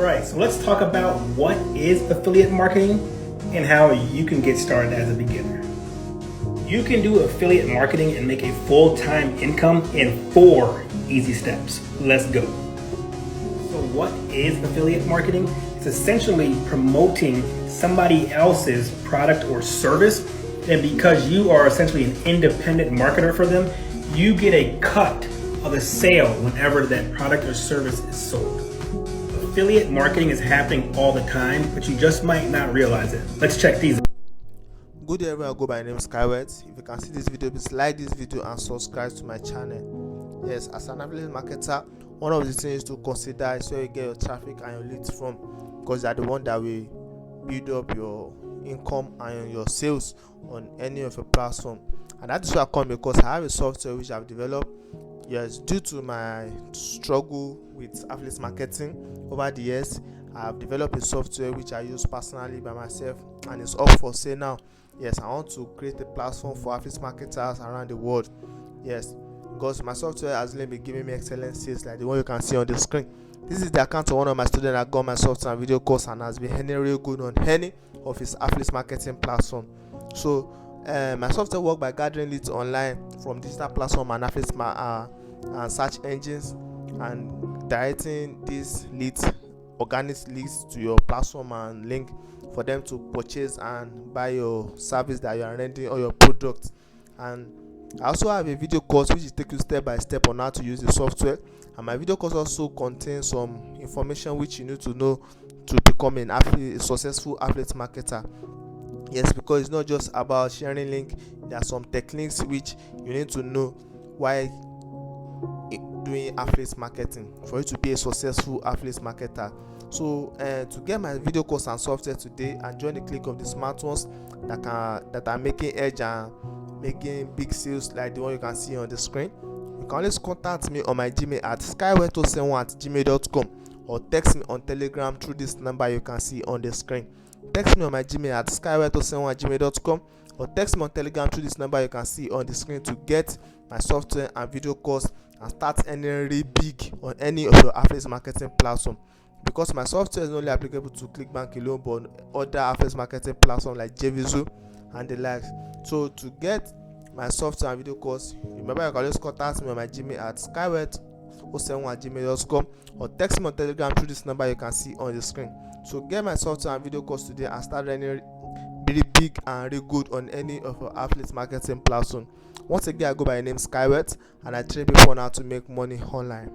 Alright, so let's talk about what is affiliate marketing and how you can get started as a beginner. You can do affiliate marketing and make a full-time income in 4 easy steps. Let's go. So what is affiliate marketing? It's essentially promoting somebody else's product or service, and because you are essentially an independent marketer for them, you get a cut of the sale whenever that product or service is sold. Affiliate marketing is happening all the time, but you just might not realize it. Let's check these. Good day everyone, I go by my name Skywet. If you can see this video, please like this video and subscribe to my channel. Yes, as an affiliate marketer, one of the things to consider is where you get your traffic and your leads from, because they are the one that will build up your income and your sales on any of your platform. And that is where I come because I have a software which I've developed. Yes, due to my struggle with affiliate marketing over the years, I have developed a software which I use personally by myself, and it's up for sale now. Yes, I want to create a platform for affiliate marketers around the world. Yes, because my software has really been giving me excellent sales like the one you can see on the screen. This is the account of one of my students that got my software and video course and has been earning real good on any of his affiliate marketing platform. So my software works by gathering leads online from digital platform and affiliate and search engines, and directing these leads, organic leads, to your platform and link for them to purchase and buy your service that you are rendering or your product. And I also have a video course which will take you step by step on how to use the software, and my video course also contains some information which you need to know to become a successful affiliate marketer. Yes, because it's not just about sharing link. There are some techniques which you need to know while doing affiliate marketing for you to be a successful affiliate marketer. So to get my video course and software today and join the click of the smart ones that are making edge and making big sales like the one you can see on the screen, you can always contact me on my Gmail at skywet07@gmail.com, or text me on Telegram through this number you can see on the screen. Text me on my Gmail at skywet07@gmail.com, or text me on Telegram through this number you can see on the screen to get my software and video course and start earning really big on any of your affiliate marketing platform. Because my software is not only applicable to Clickbank alone, but other affiliate marketing platforms like JVZoo and the likes. So to get my software and video course, remember you can always contact me on my Gmail at skywet07@gmail.com, or text me on Telegram through this number you can see on the screen. So get my software and video course today and start earning really big and really good on any of your affiliate marketing platform. Once again, I go by the name Skywet, and I train people on how to make money online.